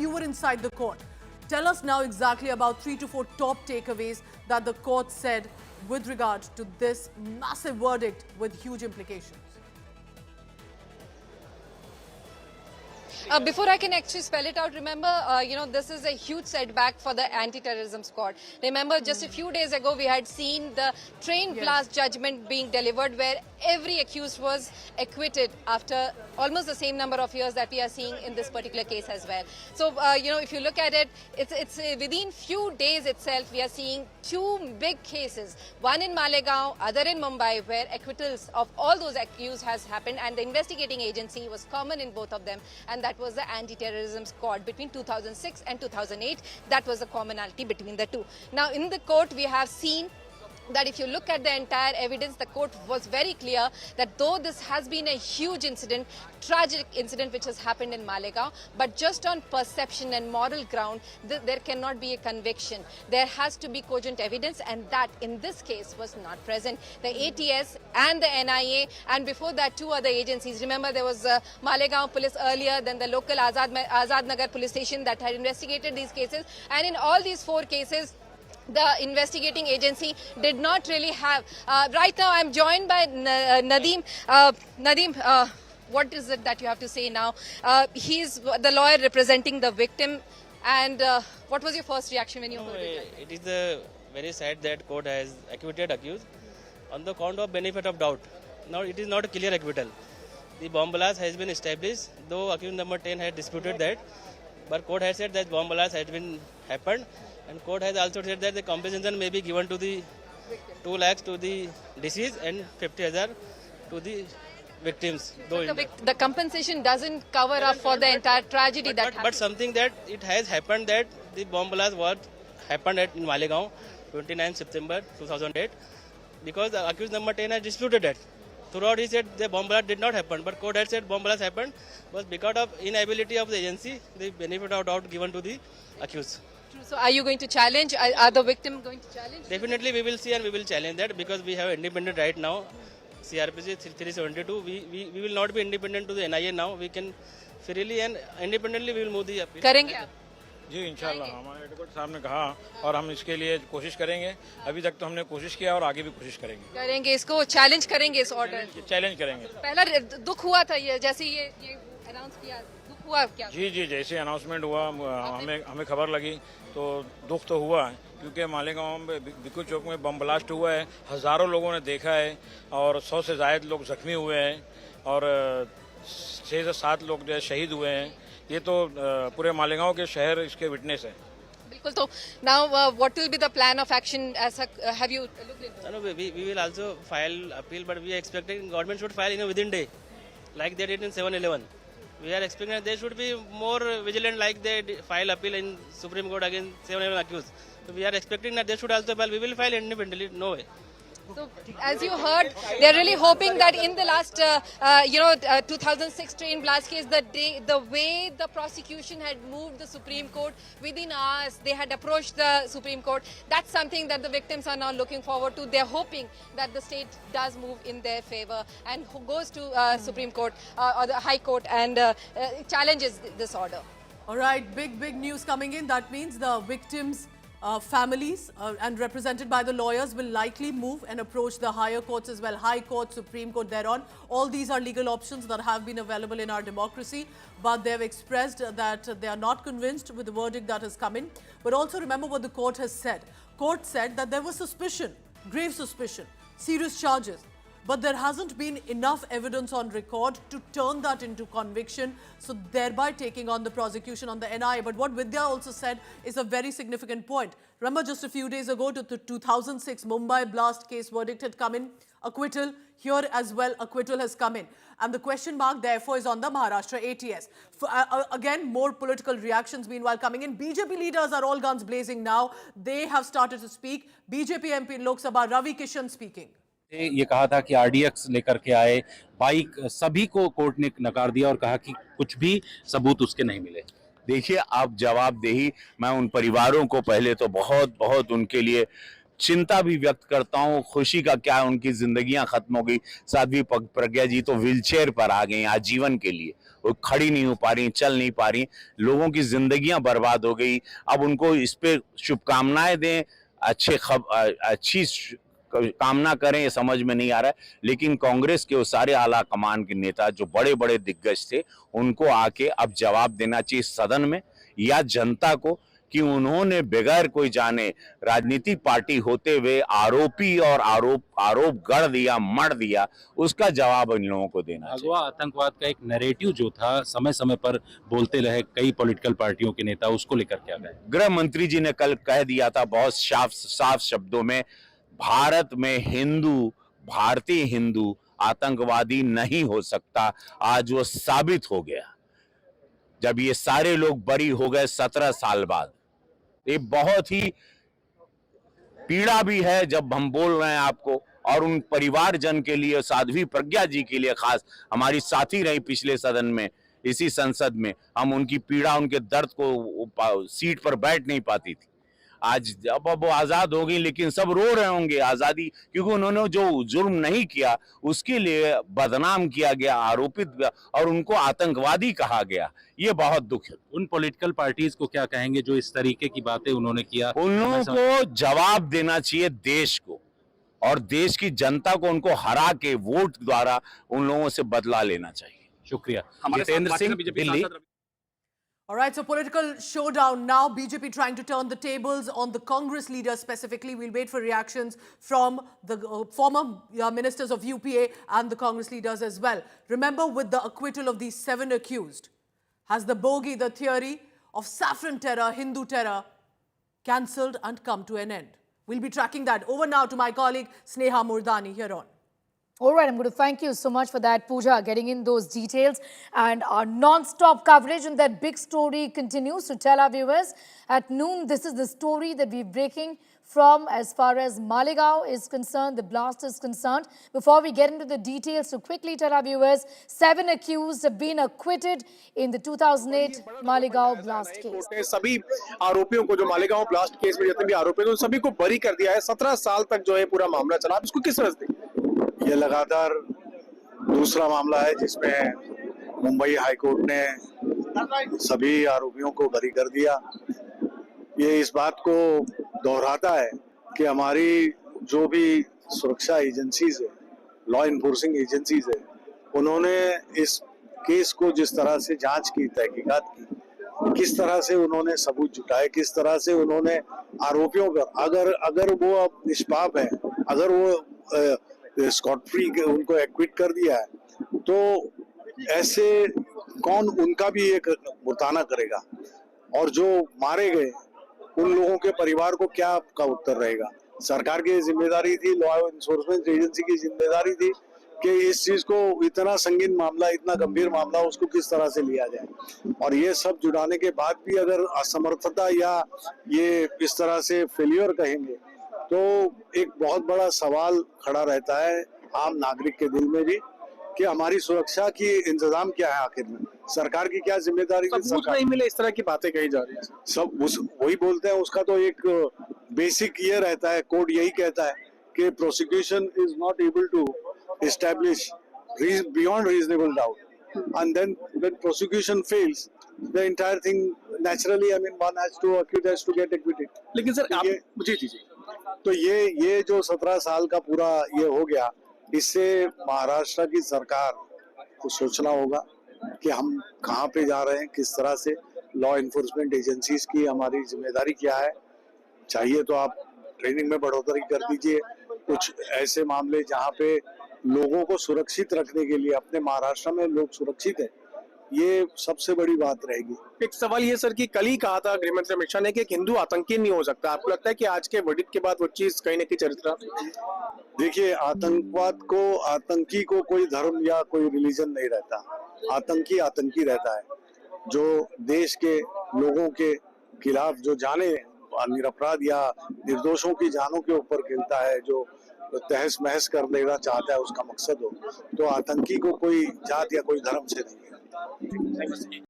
you were inside the court. Tell us now exactly about 3 to 4 top takeaways that the court said with regard to this massive verdict with huge implications. Before I can actually spell it out, remember, this is a huge setback for the anti-terrorism squad. Remember, just a few days ago, we had seen the train blast judgment being delivered where every accused was acquitted after almost the same number of years that we are seeing in this particular case as well. So, if you look at it, it's within few days itself, we are seeing two big cases, one in Malegaon, other in Mumbai, where acquittals of all those accused has happened, and the investigating agency was common in both of them, and that was the anti-terrorism squad between 2006 and 2008. That was the commonality between the two. Now, in the court, we have seen that if you look at the entire evidence, the court was very clear that though this has been a huge incident, tragic incident which has happened in Malegaon, but just on perception and moral ground, there cannot be a conviction. There has to be cogent evidence, and that in this case was not present. The ATS and the NIA, and before that 2 other agencies. Remember, there was Malegaon police earlier, then the local Azad Nagar police station that had investigated these cases, and in all these 4 cases, the investigating agency did not really have. Right now, I'm joined by Nadeem. Nadeem, what is it that you have to say now? He's the lawyer representing the victim. And what was your first reaction when you heard it? It is very sad that court has acquitted accused on the count of benefit of doubt. Now, it is not a clear acquittal. The bomb blast has been established, though accused number 10 had disputed that. But court has said that bomb blast has been happened. And court has also said that the compensation may be given to the 2 lakhs to the deceased and 50,000 to the victims. The compensation doesn't cover up for the entire tragedy that happened. But something that it has happened that the bomb blast happened in Malegaon, 29 September 2008, because the accused number 10 has disputed that. Throughout he said the bomb blast did not happen, but court had said bomb blast happened, but because of inability of the agency, the benefit of doubt given to the accused. So are you going to challenge? Are the victim going to challenge? Definitely we will see and we will challenge that, because we have independent right now. CRPC 372, we will not be independent to the NIA now. We can freely and independently we will move the appeal. करेंगे आप? जी इंशाल्लाह, हमारे advocate साहब ने कहा और हम इसके लिए कोशिश करेंगे. अभी तक तो हमने कोशिश किया और आगे भी कोशिश करेंगे. इसको चैलेंज करेंगे इस ऑर्डर. चैलेंज करेंगे. पहला दुख हुआ था ये, जैसे ये अनाउंस किया, दुख हुआ क्या? जी जैसे अनाउंसमेंट हुआ हमें खबर लगी तो दुख तो हुआ है, क्योंकि मालेगांव में बिक्कू चौक में बम ब्लास्ट हुआ है. हजारों लोगों ने देखा है और 100 से ज्यादा लोग जख्मी हुए हैं और 6 से 7 लोग जो है शहीद हुए हैं. ये तो पूरे मालेगांव के शहर इसके विटनेस है. बिल्कुल. तो now what will be the plan of action? Have you looked into? No, we will also file appeal, but we are expecting government should file in a within day, like they did in 7/11. We are expecting that they should be more vigilant, like they file appeal in Supreme Court against 7/11 accused. So we are expecting that they should also file. We will file independently. No way. So, as you heard, they're really hoping that in the last, 2006 train blast case, the way the prosecution had moved the Supreme Court within hours, they had approached the Supreme Court. That's something that the victims are now looking forward to. They're hoping that the state does move in their favor and who goes to Supreme Court or the High Court and challenges this order. All right, big news coming in. That means the victims' families and represented by the lawyers will likely move and approach the higher courts as well, High Court, Supreme Court, thereon. All these are legal options that have been available in our democracy, but they've expressed that they are not convinced with the verdict that has come in. But also remember what the court has said. Court said that there was suspicion, grave suspicion, serious charges, but there hasn't been enough evidence on record to turn that into conviction, so thereby taking on the prosecution on the NIA. But what Vidya also said is a very significant point. Remember, just a few days ago, the 2006 Mumbai blast case verdict had come in, acquittal. Here as well, acquittal has come in. And the question mark, therefore, is on the Maharashtra ATS. Again, more political reactions meanwhile coming in. BJP leaders are all guns blazing now. They have started to speak. BJP MP in Lok Sabha, Ravi Kishan speaking. ये कहा था कि RDX लेकर के आए bike, सभी को court ने नकार दिया और कहा कि कुछ भी सबूत उसके नहीं मिले. देखिए, आप जवाबदेही, मैं उन परिवारों को पहले तो बहुत उनके लिए चिंता भी व्यक्त करता हूँ. खुशी का क्या, उनकी जिंदगियां खत्म हो गई. साध्वी प्रज्ञा जी तो व्हीलचेयर पर आ गई आजीवन के लिए. वो खड़ी नहीं हो पा रही, चल नहीं पा रही, लोगों की जिंदगियां बर्बाद हो गई। अब उनको इस पे शुभकामनाएं दें, अच्छी कामना करें, ये समझ में नहीं आ रहा है। लेकिन कांग्रेस के वो सारे आला कमान के नेता जो बड़े बड़े दिग्गज थे, उनको आके अब जवाब देना चाहिए सदन में या जनता को कि उन्होंने बगैर कोई जाने राजनीतिक पार्टी होते हुए आरोपी और आरोप गढ़ दिया, मढ़ दिया, उसका जवाब इन लोगों को देना चाहिए। अगवा आतंकवाद का एक नैरेटिव जो था समय समय पर बोलते रहे कई पॉलिटिकल पार्टियों के नेता, उसको लेकर क्या कहें? गृह मंत्री जी ने कल कह दिया था बहुत साफ शब्दों में, भारत में हिंदू, भारतीय हिंदू आतंकवादी नहीं हो सकता। आज वो साबित हो गया जब ये सारे लोग बरी हो गए 17 साल बाद। ये बहुत ही पीड़ा भी है जब हम बोल रहे हैं आपको, और उन परिवारजन के लिए, साध्वी प्रज्ञा जी के लिए, खास हमारी साथी रही पिछले सदन में, इसी संसद में, हम उनकी पीड़ा, उनके दर्द को, सीट पर बैठ नहीं पाती थी। आज अब वो आजाद हो गई, लेकिन सब रो रहे होंगे आजादी, क्योंकि उन्होंने जो जुर्म नहीं किया उसके लिए बदनाम किया गया, आरोपित गया, और उनको आतंकवादी कहा गया। ये बहुत दुख है। उन पॉलिटिकल पार्टीज को क्या कहेंगे जो इस तरीके की बातें उन्होंने किया? उन लोगों को जवाब देना चाहिए देश को, और देश की जनता को उनको हरा के वोट द्वारा उन लोगों से बदला लेना चाहिए। शुक्रिया। Jitendra Singh, Delhi. All right, so political showdown now. BJP trying to turn the tables on the Congress leaders specifically. We'll wait for reactions from the former ministers of UPA and the Congress leaders as well. Remember, with the acquittal of these 7 accused, has the bogey, the theory of saffron terror, Hindu terror, cancelled and come to an end? We'll be tracking that. Over now to my colleague Sneha Murdani here on. All right, I'm going to thank you so much for that, Pooja, getting in those details. And our non-stop coverage on that big story continues. To tell our viewers, at noon, this is the story that we're breaking from as far as Malegaon is concerned, the blast is concerned. Before we get into the details, to quickly tell our viewers, 7 accused have been acquitted in the 2008 Malegaon blast case. सभी आरोपियों को, जो Malegaon blast case में जितने भी आरोपी थे, उन सभी को बरी कर दिया है। 17 साल तक जो है पूरा मामला चला। आप इसको किस तरह से देखते हैं? ये लगातार दूसरा मामला है जिसमें मुंबई हाईकोर्ट ने सभी आरोपियों को बरी कर दिया। ये इस बात को दोहराता है कि हमारी जो भी सुरक्षा एजेंसीज है, लॉ इन्फोर्सिंग एजेंसीज है, उन्होंने इस केस को जिस तरह से जांच की, तहकीकात की, किस तरह से उन्होंने सबूत जुटाए, किस तरह से उन्होंने आरोपियों पर, अगर वो अब निष्पाप है, अगर वो स्कॉट फ्री उनको एक्विट कर दिया है, तो ऐसे कौन उनका भी एक मुताना करेगा, और जो मारे गए उन लोगों के परिवार को क्या का उत्तर रहेगा? सरकार की जिम्मेदारी थी, लॉ एनफोर्समेंट एजेंसी की जिम्मेदारी थी कि इस चीज को, इतना संगीन मामला, इतना गंभीर मामला, उसको किस तरह से लिया जाए। और ये सब जुटाने के बाद भी अगर असमर्थता या ये इस तरह से फेलियर कहेंगे, तो एक बहुत बड़ा सवाल खड़ा रहता है आम नागरिक के दिल में भी कि हमारी सुरक्षा की इंतजाम क्या है, आखिर में सरकार की क्या जिम्मेदारी है? सबूत नहीं मिले, इस तरह की बातें कही जा रही है। सब वही बोलते हैं, उसका तो एक बेसिक ये रहता है, कोड यही कहता है कि prosecution is not able to establish beyond reasonable doubt, and then when prosecution fails the entire thing naturally, I mean, one has to get acquitted. लेकिन सर आप जी तो ये जो 17 साल का पूरा ये हो गया, इससे महाराष्ट्र की सरकार को सोचना होगा कि हम कहाँ पे जा रहे हैं, किस तरह से। लॉ इन्फोर्समेंट एजेंसीज की हमारी जिम्मेदारी क्या है? चाहिए तो आप ट्रेनिंग में बढ़ोतरी कर दीजिए। कुछ ऐसे मामले जहाँ पे लोगों को सुरक्षित रखने के लिए, अपने महाराष्ट्र में लोग सुरक्षित है, ये सबसे बड़ी बात रहेगी। एक सवाल ये सर कि कल ही कहा था गृह मंत्री अमित शाह ने कि एक हिंदू आतंकी नहीं हो सकता। आपको लगता है कि आज के वर्डिक्ट के बाद वो चीज कहीं ना कहीं चरित्र? देखिए, आतंकवाद को, आतंकी को कोई धर्म या कोई रिलीजन नहीं रहता। आतंकी आतंकी रहता है, जो देश के लोगों के खिलाफ, जो जाने निरपराध या निर्दोषों की जानों के ऊपर खेलता है, जो तहस महस कर लेना चाहता है, उसका मकसद हो, तो आतंकी को कोई जात या कोई धर्म से नहीं है।